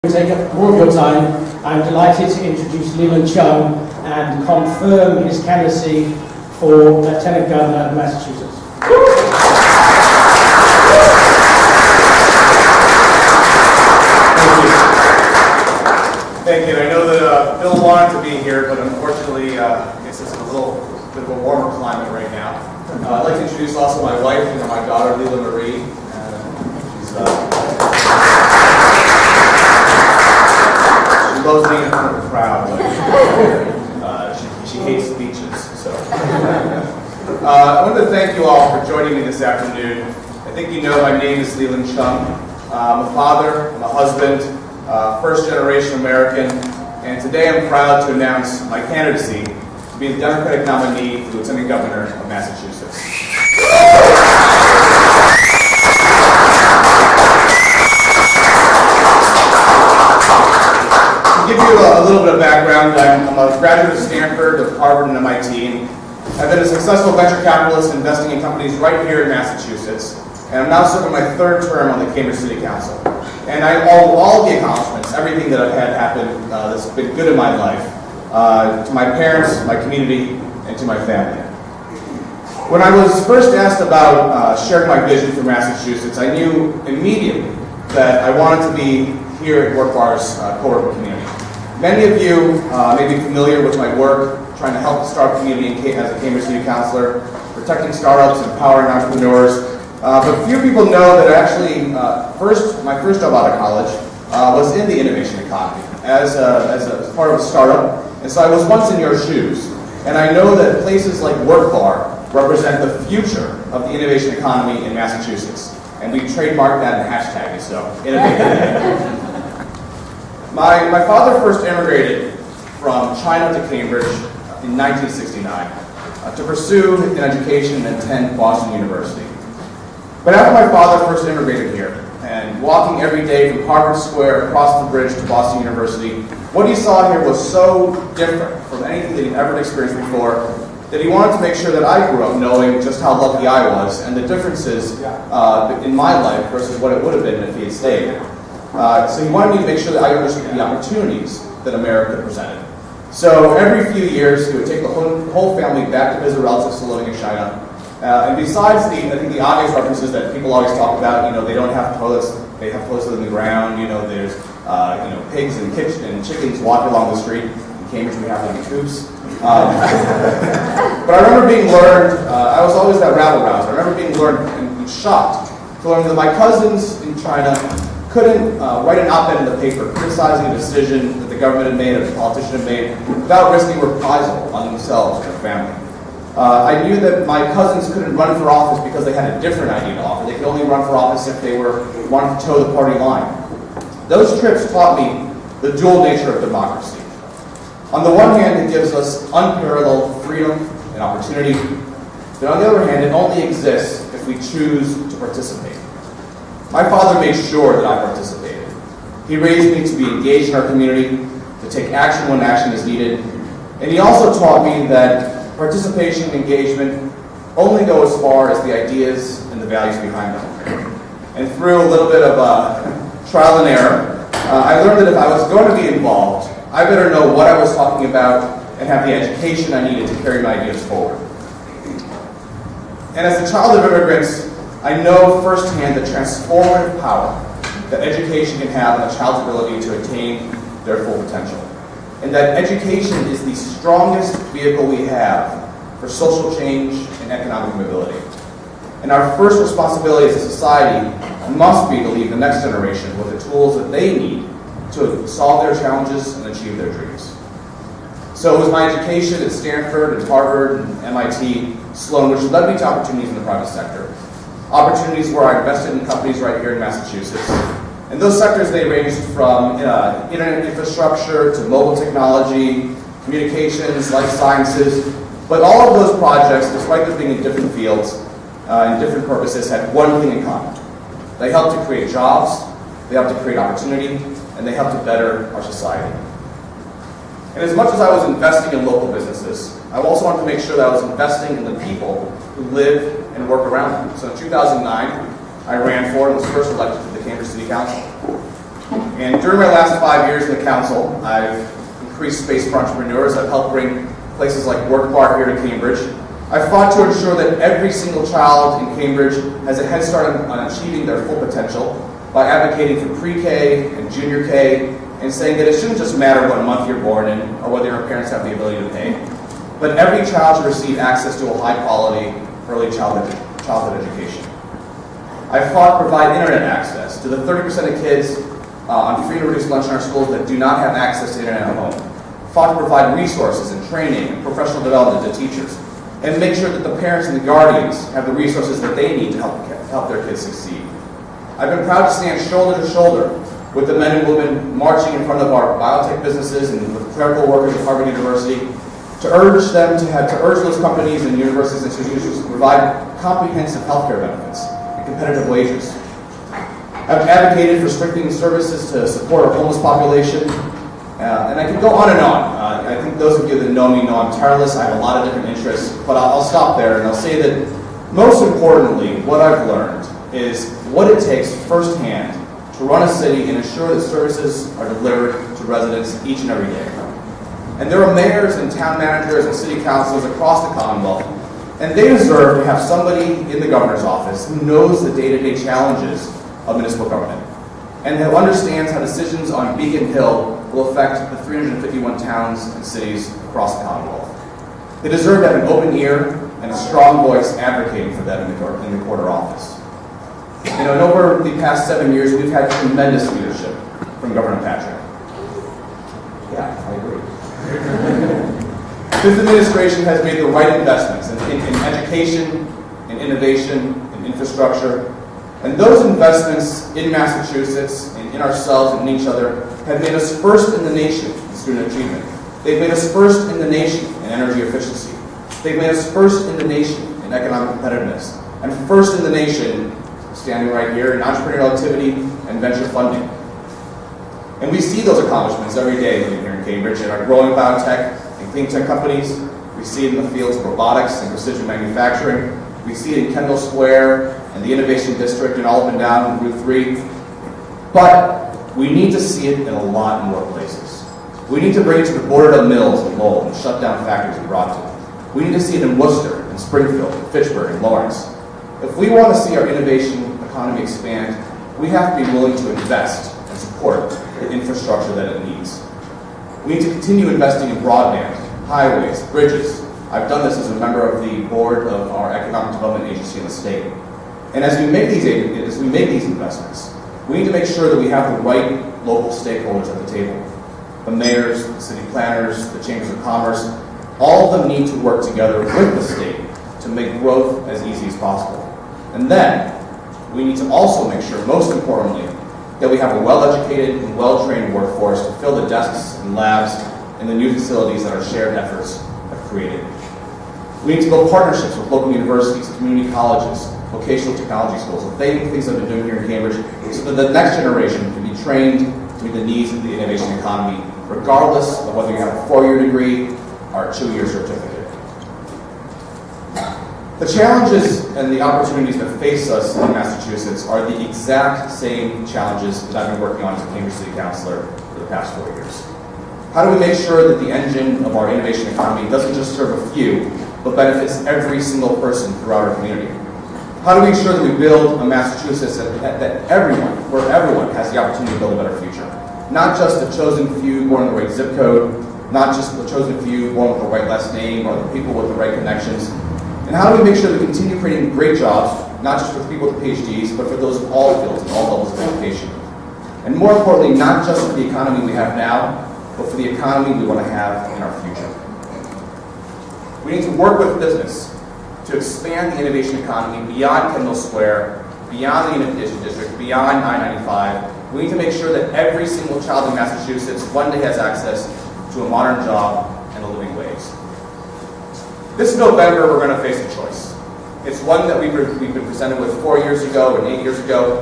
To take up more of your time, I'm delighted to introduce Leland Cheung and confirm his candidacy for Lieutenant Governor of Massachusetts. Thank you. I know that Bill wanted to be here, but unfortunately, it's just a little bit of a warmer climate right now. I'd like to introduce also my wife and my daughter, Leland Marie. She loves being in front of a crowd, but she hates speeches. So, I wanted to thank you all for joining me this afternoon. I think you know my name is Leland Cheung. I'm a father, I'm a husband, first-generation American, and today I'm proud to announce my candidacy to be the Democratic nominee for Lieutenant Governor of Massachusetts. To give you a little bit of background, I'm a graduate of Stanford, of Harvard, and MIT, and I've been a successful venture capitalist investing in companies right here in Massachusetts, and I'm now serving my third term on the Cambridge City Council. And I owe all the accomplishments, everything that I've had happen that's been good in my life, to my parents, my community, and to my family. When I was first asked about sharing my vision for Massachusetts, I knew immediately that I wanted to be here at WorkBar's co-working community. Many of you may be familiar with my work trying to help the startup community as a Cambridge City Councilor, protecting startups, empowering entrepreneurs. But few people know that actually, my first job out of college was in the innovation economy as part of a startup. And so I was once in your shoes. And I know that places like WorkBar represent the future of the innovation economy in Massachusetts. And we trademarked that and hashtag it, so innovate. My father first immigrated from China to Cambridge in 1969 to pursue an education and attend Boston University. But after my father first immigrated here, and walking every day from Harvard Square across the bridge to Boston University, what he saw here was so different from anything that he'd ever experienced before that he wanted to make sure that I grew up knowing just how lucky I was and the differences in my life versus what it would have been if he had stayed. So he wanted me to make sure that I understood the opportunities that America presented. So every few years, he would take the whole family back to visit relatives still living in China. And besides I think the obvious references that people always talk about, they don't have toilets, they have toilets in the ground, there's pigs and chickens walking along the street. In Cambridge we have them in coops. But I remember being learned, I was always that rabble-rouser, I remember being learned and shocked to learn that my cousins in China couldn't write an op-ed in the paper criticizing a decision that the government had made or the politician had made without risking reprisal on themselves and their family. I knew that my cousins couldn't run for office because they had a different idea to offer. They could only run for office if they wanted to toe the party line. Those trips taught me the dual nature of democracy. On the one hand, it gives us unparalleled freedom and opportunity, but on the other hand, it only exists if we choose to participate. My father made sure that I participated. He raised me to be engaged in our community, to take action when action is needed, and he also taught me that participation and engagement only go as far as the ideas and the values behind them. And through a little bit of trial and error, I learned that if I was going to be involved, I better know what I was talking about and have the education I needed to carry my ideas forward. And as a child of immigrants, I know firsthand the transformative power that education can have on a child's ability to attain their full potential. And that education is the strongest vehicle we have for social change and economic mobility. And our first responsibility as a society must be to leave the next generation with the tools that they need to solve their challenges and achieve their dreams. So it was my education at Stanford and Harvard and MIT, Sloan, which led me to opportunities in the private sector. Opportunities where I invested in companies right here in Massachusetts. And those sectors, they ranged from internet infrastructure to mobile technology, communications, life sciences. But all of those projects, despite them being in different fields and different purposes, had one thing in common. They helped to create jobs, they helped to create opportunity, and they helped to better our society. And as much as I was investing in local businesses, I also wanted to make sure that I was investing in the people who live and work around them. So in 2009, I ran for and was first elected to the Cambridge City Council. And during my last 5 years in the council, I've increased space for entrepreneurs. I've helped bring places like Work Bar here to Cambridge. I've fought to ensure that every single child in Cambridge has a head start on achieving their full potential by advocating for pre-K and junior K and saying that it shouldn't just matter what month you're born in or whether your parents have the ability to pay, but every child should receive access to a high-quality early childhood education. I've fought to provide internet access to the 30% of kids on free and reduced lunch in our schools that do not have access to internet at home. Fought to provide resources and training and professional development to teachers, and make sure that the parents and the guardians have the resources that they need to help their kids succeed. I've been proud to stand shoulder to shoulder with the men and women marching in front of our biotech businesses and with clerical workers at Harvard University to urge those companies and universities and institutions to provide comprehensive healthcare benefits and competitive wages. I've advocated for strengthening services to support our homeless population, and I can go on and on. I think those of you that know me know I'm tireless. I have a lot of different interests, but I'll stop there and I'll say that most importantly, what I've learned is what it takes firsthand to run a city and ensure that services are delivered to residents each and every day. And there are mayors and town managers and city councils across the Commonwealth, and they deserve to have somebody in the governor's office who knows the day-to-day challenges of municipal government and who understands how decisions on Beacon Hill will affect the 351 towns and cities across the Commonwealth. They deserve to have an open ear and a strong voice advocating for them in the corner office. And over the past 7 years, we've had tremendous leadership from Governor Patrick. Yeah, I agree. This administration has made the right investments in education, in innovation, in infrastructure, and those investments in Massachusetts, and in ourselves, and in each other, have made us first in the nation in student achievement. They've made us first in the nation in energy efficiency. They've made us first in the nation in economic competitiveness, and first in the nation, standing right here, in entrepreneurial activity and venture funding. And we see those accomplishments every day living here in Cambridge in our growing biotech and clean tech companies. We see it in the fields of robotics and precision manufacturing. We see it in Kendall Square and the Innovation District and all up and down Route 3. But we need to see it in a lot more places. We need to bring it to the Boarded Up Mills in Lowell and shut down factories in Brockton. We need to see it in Worcester, in Springfield, in Fitchburg, and Lawrence. If we want to see our innovation economy expand, we have to be willing to invest and support the infrastructure that it needs. We need to continue investing in broadband, highways, bridges. I've done this as a member of the board of our economic development agency in the state. And as we make these investments, we need to make sure that we have the right local stakeholders at the table. The mayors, the city planners, the chambers of commerce, all of them need to work together with the state to make growth as easy as possible. And then, we need to also make sure, most importantly, that we have a well-educated and well-trained workforce to fill the desks and labs and the new facilities that our shared efforts have created. We need to build partnerships with local universities, community colleges, vocational technology schools, the things I've been doing here in Cambridge, so that the next generation can be trained to meet the needs of the innovation economy, regardless of whether you have a 4-year degree or a 2-year certificate. The challenges and the opportunities that face us in Massachusetts are the exact same challenges that I've been working on as a Cambridge City Councilor for the past 4 years. How do we make sure that the engine of our innovation economy doesn't just serve a few, but benefits every single person throughout our community? How do we ensure that we build a Massachusetts that everyone has the opportunity to build a better future? Not just the chosen few born in the right zip code, not just the chosen few born with the right last name or the people with the right connections. And how do we make sure that we continue creating great jobs, not just for people with PhDs, but for those of all fields and all levels of education? And more importantly, not just for the economy we have now, but for the economy we want to have in our future. We need to work with business to expand the innovation economy beyond Kendall Square, beyond the Innovation District, beyond I-95. We need to make sure that every single child in Massachusetts one day has access to a modern job and a living wage. This November, we're going to face a choice. It's one that we've been presented with 4 years ago and 8 years ago.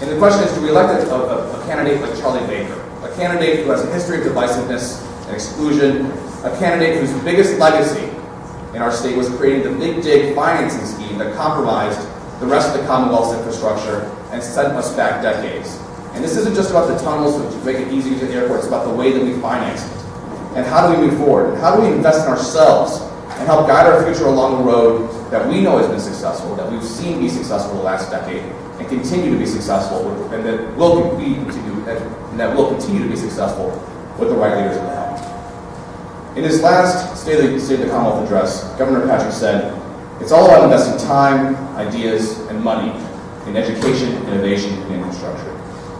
And the question is, do we elect a candidate like Charlie Baker, a candidate who has a history of divisiveness and exclusion, a candidate whose biggest legacy in our state was creating the Big Dig financing scheme that compromised the rest of the Commonwealth's infrastructure and set us back decades, And this isn't just about the tunnels to make it easy to get to the airport, it's about the way that we finance it. And how do we move forward? And how do we invest in ourselves and help guide our future along the road that we know has been successful, that we've seen be successful the last decade, and continue to be successful, and that will continue to be successful with the right leaders at the helm. In his last State of the Commonwealth address, Governor Patrick said, "It's all about investing time, ideas, and money in education, innovation, and infrastructure.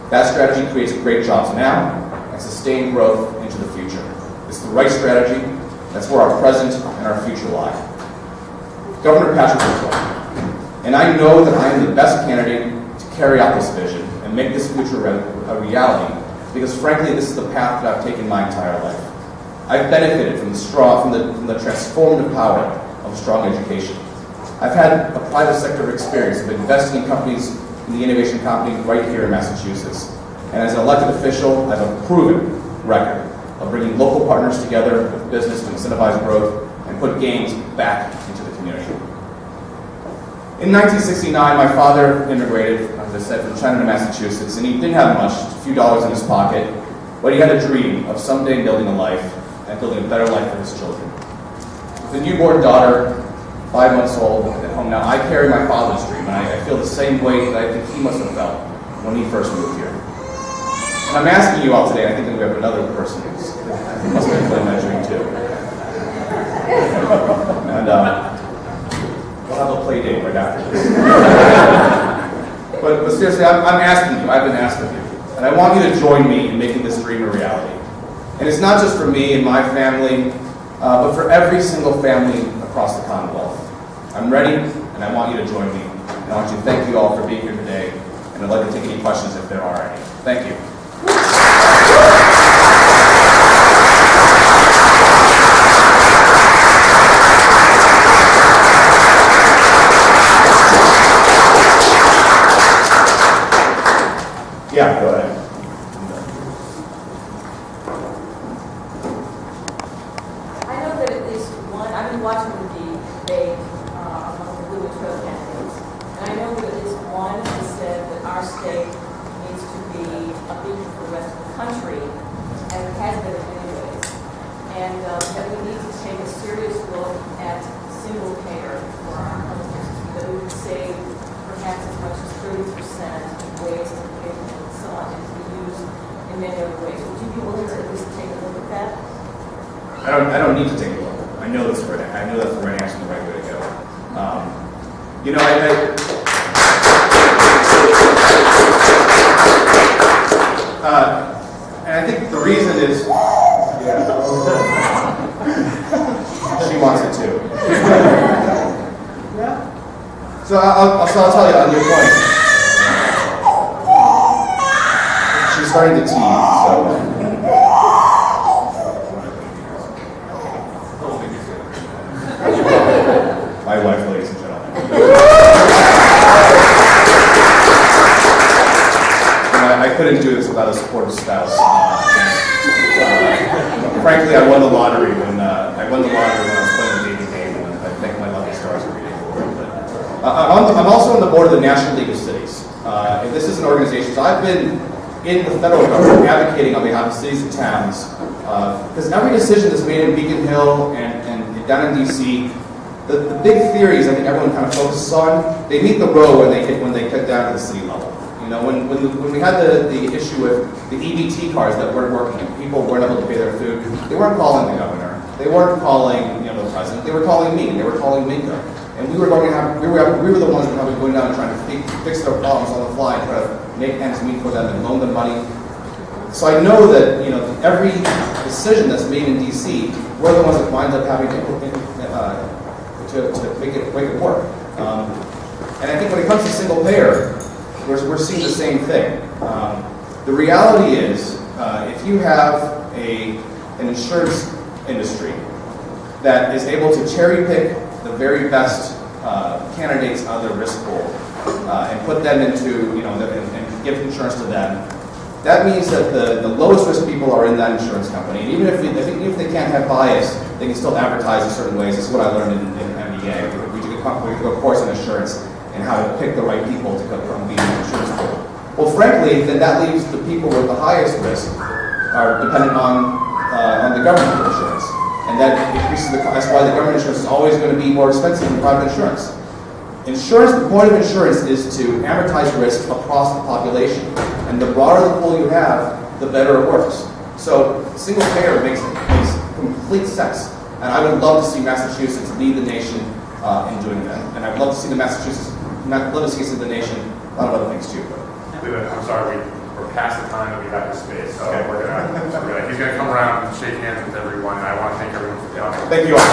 That strategy creates great jobs now and sustained growth into the future. It's the right strategy. That's where our present and our future lie." Governor Patrick was right. And I know that I am the best candidate to carry out this vision and make this future a reality, because frankly, this is the path that I've taken my entire life. I've benefited from the transformative power of strong education. I've had a private sector experience of investing in companies in the innovation company right here in Massachusetts. And as an elected official, I have a proven record of bringing local partners together with business to incentivize growth and put gains back into the community. In 1969, my father immigrated, as I said, from China to Massachusetts, and he didn't have much, just a few dollars in his pocket, but he had a dream of someday building a life and building a better life for his children. With a newborn daughter, 5 months old, at home now, I carry my father's dream, and I feel the same way that I think he must have felt when he first moved here. And I'm asking you all today, I think that we have another person who must be feeling that dream too. And we'll have a play date right after this. But seriously, I'm asking you, I've been asking you, and I want you to join me in making this dream a reality. And it's not just for me and my family, but for every single family across the Commonwealth. I'm ready, and I want you to join me. And I want you to thank you all for being here today, and I'd like to take any questions if there are any. Thank you. Yeah, go ahead. I know that at least one, I've been watching the debate among the Leland Trail candidates, and I know that at least one has said that our state needs to be a beacon for the rest of the country, as it has been in many ways, and that we need to take a serious look at single payer for our healthcare system, that we would save perhaps as much as 30% in ways to pay and so on, and to be used in many other ways. Would you be willing to at least take a look at that? I don't need to take a look. I know that's the right. I know that's the right answer, and the right way to go. You know, and I think the reason is, yeah, she wants it too. So I'll tell you on your point. She's starting to tease, so. My wife, ladies and gentlemen. I couldn't do this without a supportive spouse. Frankly, I won the lottery when I was playing the baby game, and I thank my lucky stars every day for it. I'm also on the board of the National League of Cities. And this is an organization, so I've been in the federal government advocating on behalf of cities and towns, because every decision that's made in Beacon Hill and down in DC, the big theories I think everyone kind of focuses on, they meet the row when they get down to the city level. You know, when we had the issue with the EBT cards that weren't working and people weren't able to pay their food, they weren't calling the governor, they weren't calling the president, they were calling me, and they were calling Minka. And we were the ones that were going down and trying to fix their problems on the fly and try to make ends meet for them and loan them money. So I know that every decision that's made in DC, we're the ones that wind up having to make it work. And I think when it comes to single payer, we're seeing the same thing. The reality is, if you have an insurance industry that is able to cherry pick the very best candidates out of their risk pool and put them into, and give insurance to them, that means that the lowest risk people are in that insurance company. And even if they can't have bias, they can still advertise in certain ways. This is what I learned in MBA. We took a course in insurance and how to pick the right people to come be in the insurance pool. Well, frankly, then that leaves the people with the highest risk are dependent on the government insurance. And that increases that's why the government insurance is always going to be more expensive than private insurance. Insurance, the point of insurance is to amortize risk across the population. And the broader the pool you have, the better it works. So single payer makes complete sense. And I would love to see Massachusetts lead the nation in doing that. And I'd love to see the the nation, a lot of other things too. Leland, I'm sorry, we're past the time that we have this space, so Okay. he's going to come around and shake hands with everyone, and I want to thank everyone for coming. Thank you all.